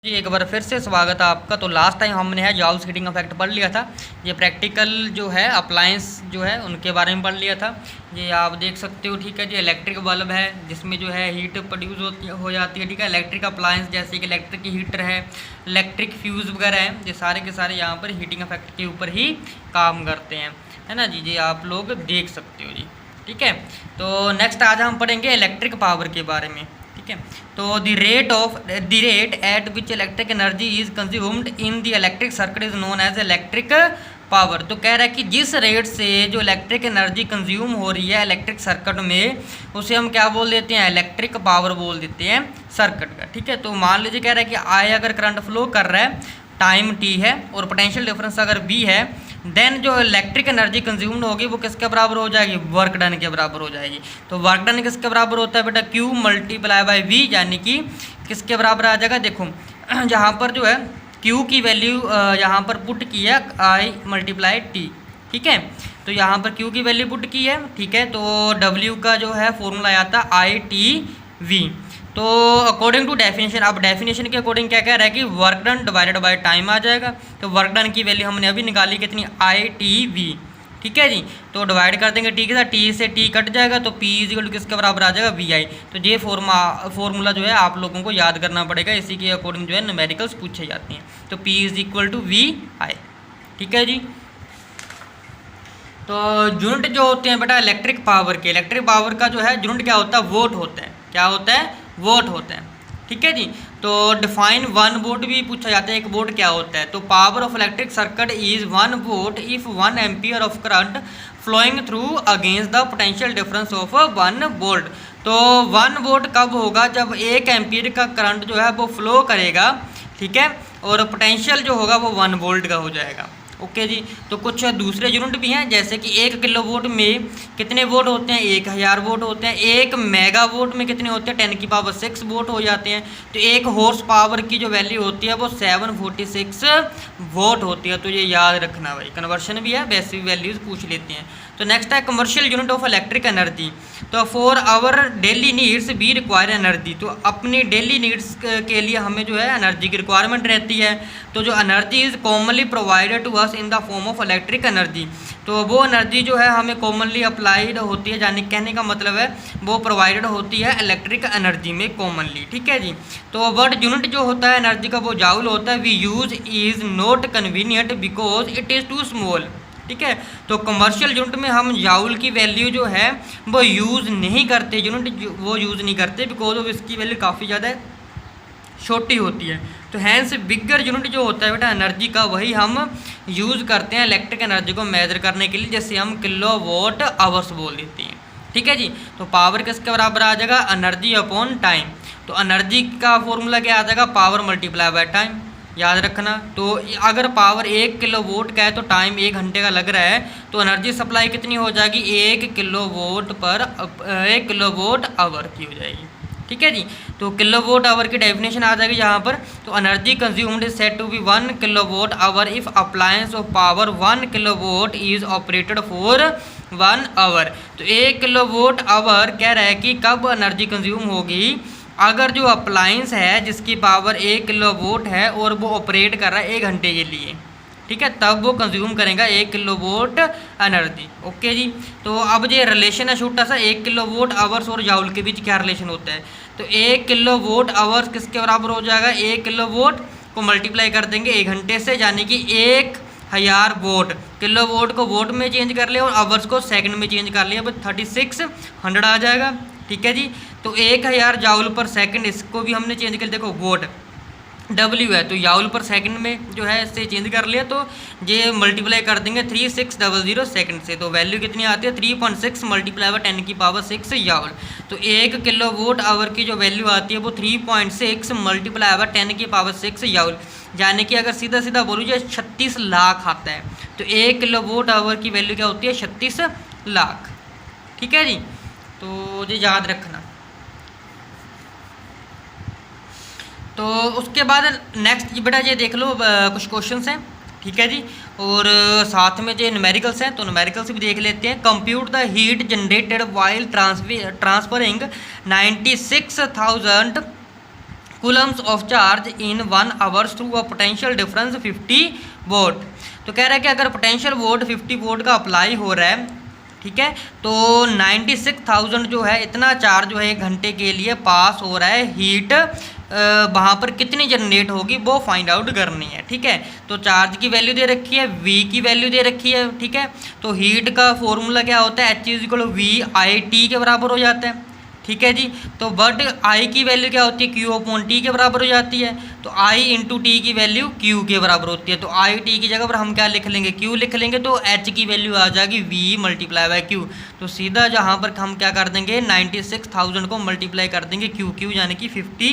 जी एक बार फिर से स्वागत है आपका। तो लास्ट टाइम हमने है जॉब्स हीटिंग इफेक्ट पढ़ लिया था। ये प्रैक्टिकल जो है अप्लायंस जो है उनके बारे में पढ़ लिया था। ये आप देख सकते हो, ठीक है जी। इलेक्ट्रिक बल्ब है जिसमें जो है हीट प्रोड्यूस हो जाती है, ठीक है। इलेक्ट्रिक अप्लायंस जैसे कि इलेक्ट्रिक हीटर है, इलेक्ट्रिक फ्यूज़ वगैरह हैं, ये सारे के सारे यहाँ पर हीटिंग इफेक्ट के ऊपर ही काम करते हैं, है ना जी। ये आप लोग देख सकते हो जी, ठीक है। तो नेक्स्ट आज हम पढ़ेंगे इलेक्ट्रिक पावर के बारे में, ठीक है। तो the rate at which electric energy is consumed in the electric circuit is known as electric power. तो कह रहा है कि जिस रेट से जो इलेक्ट्रिक एनर्जी कंज्यूम हो रही है इलेक्ट्रिक सर्किट में, उसे हम क्या बोल देते हैं, इलेक्ट्रिक पावर बोल देते हैं सर्किट का, ठीक है। तो मान लीजिए कह रहा है कि आई अगर करंट फ्लो कर रहा है, टाइम टी है और पोटेंशियल डिफरेंस अगर बी है, देन जो इलेक्ट्रिक एनर्जी कंज्यूम्ड होगी वो किसके बराबर हो जाएगी, वर्क डन के बराबर हो जाएगी। तो वर्क डन किसके बराबर होता है बेटा, Q मल्टीप्लाई बाई V, यानी कि किसके बराबर आ जाएगा। देखो जहाँ पर जो है Q की वैल्यू यहाँ पर पुट की है I मल्टीप्लाई T, ठीक है। तो यहाँ पर Q की वैल्यू पुट की है, ठीक है। तो W का जो है फॉर्मूला आता है ITV। तो अकॉर्डिंग टू डेफिनेशन, अब डेफिनेशन के अकॉर्डिंग क्या कह रहा है कि work done divided by time आ जाएगा। तो वर्क डन की वैल्यू हमने अभी निकाली कितनी, ITV, ठीक है जी। तो डिवाइड कर देंगे टी के साथ, टी से टी कट जाएगा तो P इक्वल टू किसके बराबर आ जाएगा, VI। तो ये फॉर्मूला जो है आप लोगों को याद करना पड़ेगा, इसी के अकॉर्डिंग जो है न्यूमेरिकल्स पूछे जाते हैं। तो P is equal to VI, ठीक है जी। तो यूनिट जो होते हैं बेटा इलेक्ट्रिक पावर के, इलेक्ट्रिक पावर का जो है यूनिट क्या होता है, वोट होता है। क्या होता है, वोट होता है, ठीक है जी। तो डिफाइन वन वोट भी पूछा जाता है, एक वोट क्या होता है। तो power of electric circuit is 1 volt if 1 ampere of current flowing through against the potential difference of 1 volt. तो 1 वोट कब होगा, जब 1 एम्पियर का करंट जो है वो फ्लो करेगा, ठीक है, और पोटेंशियल जो होगा वो 1 वोल्ट का हो जाएगा। ओके जी। तो कुछ दूसरे यूनिट भी हैं, जैसे कि 1 किलो वोट में कितने वोट होते हैं, 1000 वोट होते हैं। 1 मेगा वोट में कितने होते हैं, 10 की पावर 6 वोट हो जाते हैं। तो 1 हॉर्स पावर की जो वैल्यू होती है वो 746 वोट होती है। तो ये याद रखना भाई, कन्वर्शन भी है, वैसे भी वैल्यूज पूछ लेते हैं। तो नेक्स्ट है commercial unit of electric energy. तो for our daily needs we require energy. तो अपनी डेली नीड्स के लिए हमें जो है एनर्जी की रिक्वायरमेंट रहती है। तो जो energy is commonly provided to us in the form of electric energy. तो वो एनर्जी जो है हमें कॉमनली अप्लाइड होती है, यानी कहने का मतलब है वो प्रोवाइडेड होती है इलेक्ट्रिक एनर्जी में कॉमनली, ठीक है जी। तो वर्ड यूनिट जो होता है एनर्जी का वो जाउल होता है। We use is not convenient because it is too small, ठीक है। तो कमर्शियल यूनिट में हम जाउल की वैल्यू जो है वो यूज़ नहीं करते, यूनिट वो यूज़ नहीं करते बिकॉज ऑफ इसकी वैल्यू काफ़ी ज़्यादा छोटी होती है। तो हैंस बिगर यूनिट जो होता है बेटा एनर्जी का, वही हम यूज़ करते हैं इलेक्ट्रिक एनर्जी को मेजर करने के लिए, जैसे हम किलो वोट आवर्स बोल देते हैं, ठीक है जी। तो पावर किसके बराबर आ जाएगा, एनर्जी अपॉन टाइम। तो एनर्जी का फॉर्मूला क्या आ जाएगा, पावर मल्टीप्लाई बाय टाइम, याद रखना। तो अगर पावर 1 किलो वोट का है तो टाइम 1 घंटे का लग रहा है, तो एनर्जी सप्लाई कितनी हो जाएगी, 1 किलो वोट पर 1 किलो वोट आवर की हो जाएगी, ठीक है जी। तो किलो वोट आवर की डेफिनेशन आ जाएगी यहाँ पर। तो energy consumed is said to be 1 kilowatt hour if appliance of power 1 kilowatt is operated for 1 hour. तो 1 किलो वोट आवर कह रहा है कि कब एनर्जी कंज्यूम होगी, अगर जो अप्लायंस है जिसकी पावर 1 किलो वोट है और वो ऑपरेट कर रहा है 1 घंटे के लिए, ठीक है, तब वो कंज्यूम करेगा 1 किलो वोट एनर्जी। ओके जी। तो अब ये रिलेशन है छोटा सा, 1 किलो वोट आवर्स और जाउल के बीच क्या रिलेशन होता है। तो 1 किलो वोट आवर्स किसके बराबर हो जाएगा, 1 किलो वोट को मल्टीप्लाई कर देंगे 1 घंटे से, यानी कि 1000 वोट। किलो वोट को वोट में चेंज कर लिया और आवर्स को सेकंड में चेंज कर लिया, बस 3600 आ जाएगा, ठीक है जी। तो 1000 जाउल पर सेकंड, इसको भी हमने चेंज कर, देखो वोट W है तो जाउल पर सेकंड में जो है इससे चेंज कर लिया, तो ये मल्टीप्लाई कर देंगे 3600 सेकंड से। तो वैल्यू कितनी आती है, 3.6 मल्टीप्लाई बाय 10 की पावर 6 जाउल। तो 1 किलो वोट आवर की जो वैल्यू आती है वो 3.6 मल्टीप्लाई बाय 10 की पावर 6 जाउल, यानी कि अगर सीधा सीधा बोलूँ जो 36 लाख आता है। तो 1 किलो वोट आवर की वैल्यू क्या होती है, 36 लाख, ठीक है जी। तो ये याद रखना। तो उसके बाद नेक्स्ट बेटा ये देख लो, कुछ क्वेश्चंस हैं, ठीक है जी, और साथ में जो न्यूमेरिकल्स हैं तो न्यूमेरिकल्स भी देख लेते हैं। Compute the heat generated while transferring 96,000 Coulomb's of charge in 1 hours through a potential difference 50 volt. तो कह रहा है कि अगर पोटेंशियल वोल्ट 50 वोल्ट का अप्लाई हो रहा है, ठीक है, तो 96,000 जो है इतना चार्ज जो है 1 घंटे के लिए पास हो रहा है, हीट वहाँ पर कितनी जनरेट होगी वो फाइंड आउट करनी है। ठीक है, तो चार्ज की वैल्यू दे रखी है, वी की वैल्यू दे रखी है। ठीक है, तो हीट का फॉर्मूला क्या होता है, H=V/I/T के बराबर हो जाता है। ठीक है जी, तो बट आई की वैल्यू क्या होती है, Q/T के बराबर हो जाती है। तो I × T की वैल्यू Q के बराबर होती है। तो I T की जगह पर हम क्या लिख लेंगे, Q लिख लेंगे। तो H की वैल्यू आ जाएगी V × Q। तो सीधा जहाँ पर हम क्या कर देंगे 96,000 को मल्टीप्लाई कर देंगे Q यानी कि 50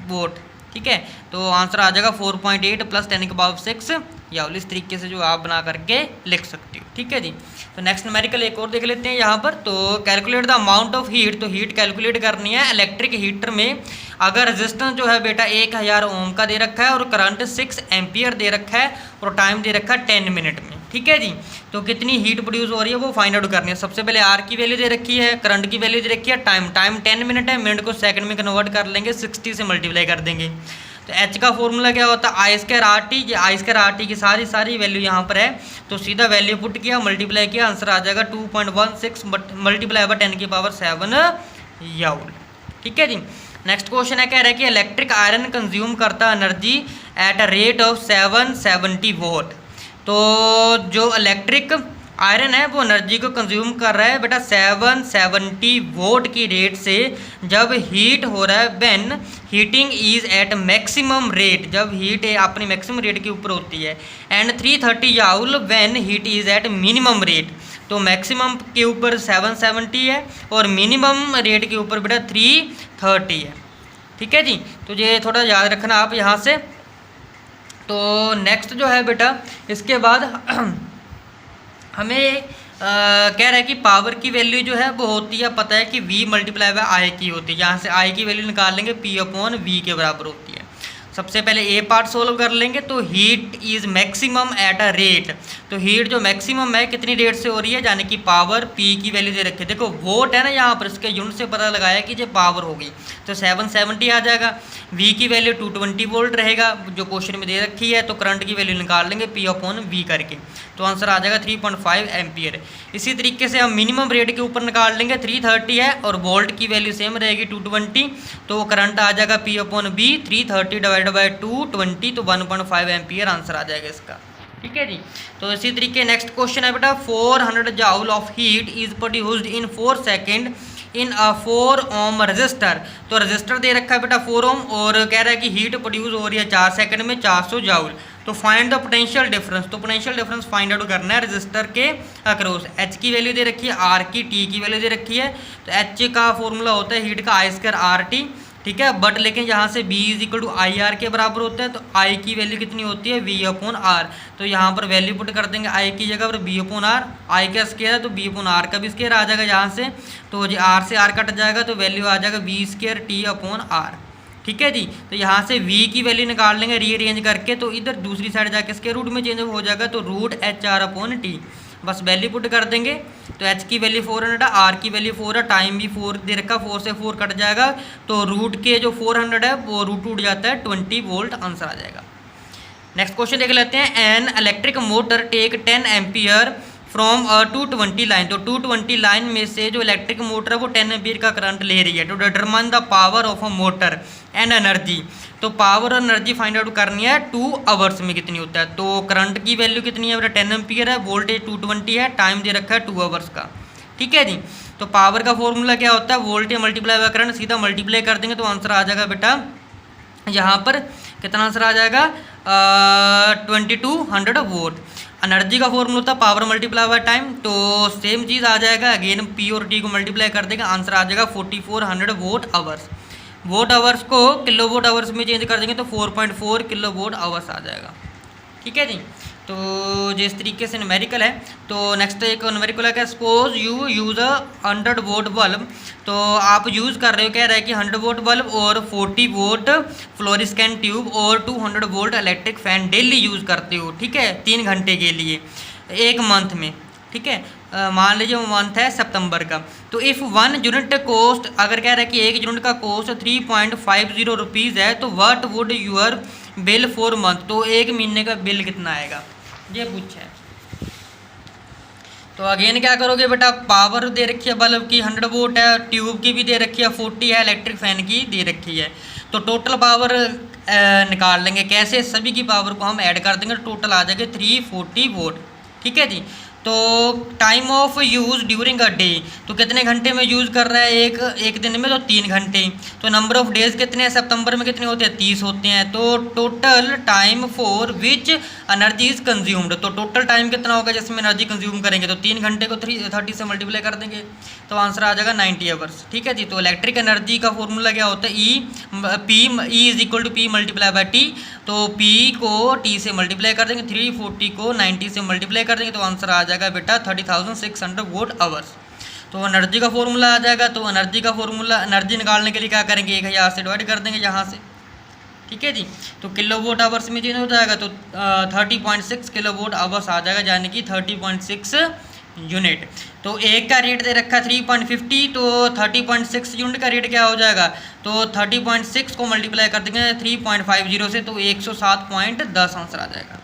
वोट। ठीक है, तो आंसर आ जाएगा 4.8 + 10⁻⁶ जूल। इस तरीके से जो आप बना करके लिख सकते हो। ठीक है जी, तो नेक्स्ट न्यूमेरिकल एक और देख लेते हैं यहाँ पर। तो calculate the amount of heat, तो हीट कैलकुलेट करनी है इलेक्ट्रिक हीटर में। अगर रेजिस्टेंस जो है बेटा 1000 ओम का दे रखा है और करंट 6 एम्पियर दे रखा है और टाइम दे रखा है 10 मिनट में। ठीक है जी, तो कितनी हीट प्रोड्यूस हो रही है वो फाइंड आउट करनी है। सबसे पहले आर की वैल्यू दे रखी है, करंट की वैल्यू दे रखी है, टाइम 10 मिनट है, मिनट को सेकंड में कन्वर्ट कर लेंगे, 60 से मल्टीप्लाई कर देंगे। तो एच का फॉर्मूला क्या होता है, I²RT। I²RT की सारी वैल्यू यहाँ पर है, तो सीधा वैल्यू पुट किया, मल्टीप्लाई किया, आंसर आ जाएगा 2.16 मल्टीप्लाई बाय 10⁻7 जूल। ठीक है जी, नेक्स्ट क्वेश्चन है, कह रहा है कि इलेक्ट्रिक आयरन कंज्यूम करता energy at a rate of 770 vote. तो जो इलेक्ट्रिक आयरन है वो एनर्जी को कंज्यूम कर रहा है बेटा 770 वोट की रेट से, जब हीट हो रहा है when heating is at maximum rate, जब हीट अपनी मैक्सिमम रेट के ऊपर होती है, and 330 joule when heat is at minimum rate. तो मैक्सिमम के ऊपर 770 है और मिनिमम रेट के ऊपर बेटा 330 है। ठीक है जी, तो ये थोड़ा याद रखना आप यहाँ से। तो नेक्स्ट जो है बेटा इसके बाद हमें कह रहा है कि पावर की वैल्यू जो है वो होती है, पता है कि V × I की होती है। यहाँ से I की वैल्यू निकाल लेंगे, P/V के बराबर होती है। सबसे पहले ए पार्ट सोल्व कर लेंगे। तो heat is maximum at a rate, तो हीट जो मैक्सिमम है कितनी रेट से हो रही है, यानी कि पावर P की वैल्यू दे रखी है। देखो वोट है ना यहाँ पर, इसके यूनिट से पता लगाया कि ये पावर होगी, तो 770 आ जाएगा। V की वैल्यू 220 वोल्ट रहेगा जो क्वेश्चन में दे रखी है। तो करंट की वैल्यू निकाल लेंगे P/V करके, तो आंसर आ जाएगा 3.5 एम्पियर। इसी तरीके से हम मिनिमम रेट के ऊपर निकाल लेंगे, 330 है और वोल्ट की वैल्यू सेम रहेगी 220, तो करंट आ जाएगा P/V 330 / 220, तो 1.5 एम्पियर आंसर आ जाएगा इसका। ठीक है जी, तो इसी तरीके नेक्स्ट क्वेश्चन है बेटा 400 joule of heat is produced in 4 second in a 4 ohm resistor. तो रजिस्टर दे रखा है बेटा 4 ओम और कह रहा है कि हीट प्रोड्यूस हो रही है 4 सेकंड में 400 जूल। तो फाइंड द पोटेंशियल डिफरेंस, तो पोटेंशियल डिफरेंस फाइंड आउट करना है रजिस्टर के अक्रॉस। एच की वैल्यू दे रखी है, आर की, टी की वैल्यू दे रखी है। तो एच का फॉर्मूला होता है हीट का I²RT। ठीक है, बट लेकिन यहाँ से B = IR के बराबर होता है। तो I की वैल्यू कितनी होती है, V/R। तो यहाँ पर वैल्यू पुट कर देंगे I की जगह पर V/R। I का स्क्वायर है तो V/R का भी स्क्वायर आ जाएगा यहाँ से, तो ये R से R कट जाएगा, तो वैल्यू आ जाएगा V² T/R। ठीक है जी, तो यहाँ से V की वैल्यू निकाल लेंगे रीअरेंज करके, तो इधर दूसरी साइड जाके इसके रूट में चेंज हो जाएगा, तो √HR/T बस वैल्यू पुट कर देंगे। तो H की वैल्यू 400 है, R की वैल्यू 4 है, टाइम भी 4 दे रखा, 4 से 4 कट जाएगा, तो रूट के जो 400 है वो रूट उठ जाता है, 20 वोल्ट आंसर आ जाएगा। नेक्स्ट क्वेश्चन देख लेते हैं, an electric motor take 10 ampere from 220 line. तो 220 लाइन में से जो इलेक्ट्रिक मोटर है वो 10 एम्पियर का करंट ले रही है। तो determine the power of a motor and energy, तो पावर और एनर्जी फाइंड आउट करनी है 2 आवर्स में कितनी होता है। तो करंट की वैल्यू कितनी है, 10 एम्पियर है, वोल्टेज 220 है, टाइम दे रखा है 2 आवर्स का। ठीक है जी, तो पावर का फॉर्मूला क्या होता है, वोल्टेज मल्टीप्लाई बाय करंट, सीधा मल्टीप्लाई कर देंगे तो आंसर आ जाएगा बेटा यहाँ पर कितना आंसर आ जाएगा 2200 वोट। एनर्जी का फॉर्मूला होता है पावर मल्टीप्लाई बाय टाइम, तो सेम चीज़ आ जाएगा, अगेन P और T को मल्टीप्लाई कर देगा, आंसर आ जाएगा 4400 वोट आवर्स। वोट आवर्स को किलो वोट आवर्स में चेंज कर देंगे तो 4.4 किलो वोट आवर्स आ जाएगा। ठीक है जी, तो जिस तरीके से न्यूमेरिकल है। तो नेक्स्ट एक न्यूमेरिकल है, suppose you use a 100 vote bulb. तो आप यूज़ कर रहे हो, कह रहा है कि 100 वोट बल्ब और 40 वोट फ्लोरिस्केंट ट्यूब और 200 volt electric fan daily use करते हो। ठीक है, 3 घंटे के लिए 1 मंथ में। ठीक है, मान लीजिए मंथ है सितंबर का, तो इफ़ 1 यूनिट कॉस्ट, अगर कह रहा है कि 1 यूनिट का कॉस्ट 3.50 रुपीज़ है, तो what would your bill for month, तो एक महीने का बिल कितना आएगा, ये पूछा है। तो अगेन क्या करोगे बेटा, पावर दे रखी है बल्ब की 100 वोट है, ट्यूब की भी दे रखी है 40 है, इलेक्ट्रिक फैन की दे रखी है, तो टोटल पावर निकाल लेंगे कैसे, सभी की पावर को हम ऐड कर देंगे, टोटल आ जाएगा 340 वोट। ठीक है जी। तो time of use during a day, तो कितने घंटे में यूज़ कर रहा है एक दिन में, तो 3 घंटे। तो नंबर ऑफ डेज कितने हैं, सितंबर में कितने होते हैं, 30 होते हैं। तो total time for which energy is consumed, तो टोटल टाइम कितना होगा जिसमें एनर्जी कंज्यूम करेंगे, तो 3 घंटे को 30 से मल्टीप्लाई कर देंगे, तो आंसर आ जाएगा 90 आवर्स। ठीक है जी। तो इलेक्ट्रिक एनर्जी का फॉर्मूला क्या होता है, E is equal to P multiply by T, तो P को T से मल्टीप्लाई कर देंगे, 340 को 90 से मल्टीप्लाई कर देंगे, तो आंसर आ जाएगा बेटा 30,600 वोट आवर्स। तो एनर्जी का फॉर्मूला आ जाएगा। तो एनर्जी का फॉर्मूला, एनर्जी निकालने के लिए क्या करेंगे, 1000 से डिवाइड कर देंगे यहाँ से। ठीक है जी। तो किलो वोट आवर्स में चेंज हो जाएगा, तो 30.6 किलो वोट आवर्स आ जाएगा, यानी कि 30.6 यूनिट। तो एक का रेट दे रखा है 3.50, तो 30.6 यूनिट का रेट क्या हो जाएगा, तो 30.6 को मल्टीप्लाई कर देंगे 3.50 से, तो 107.10 आंसर आ जाएगा।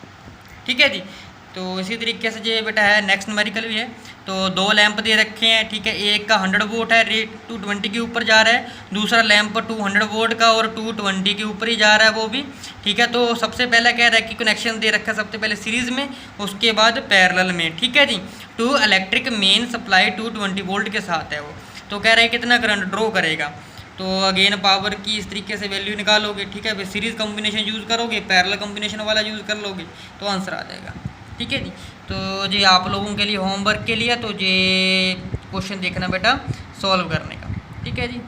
ठीक है जी। तो इसी तरीके से ये बेटा है, नेक्स्ट न्यूमेरिकल भी है। तो 2 लैंप दे रखे हैं, ठीक है, एक का 100 वोट है, रेट 220 के ऊपर जा रहा है, दूसरा लैंप 200 वोट का और 220 के ऊपर ही जा रहा है वो भी। ठीक है। तो सबसे पहले कह रहा है कि कनेक्शन दे रखा है सबसे पहले सीरीज़ में, उसके बाद पैरेलल में। ठीक है जी। Two electric main supply 220 volt के साथ है वो, तो कह रहा है कितना करंट ड्रॉ करेगा। तो अगेन पावर की इस तरीके से वैल्यू निकालोगे। ठीक है। फिर सीरीज़ कॉम्बिनेशन यूज़ करोगे, पैरेलल कॉम्बिनेशन वाला यूज़ कर लोगे, तो आंसर आ जाएगा। ठीक है जी। तो जी आप लोगों के लिए होमवर्क के लिए तो ये क्वेश्चन देखना बेटा सॉल्व करने का। ठीक है जी।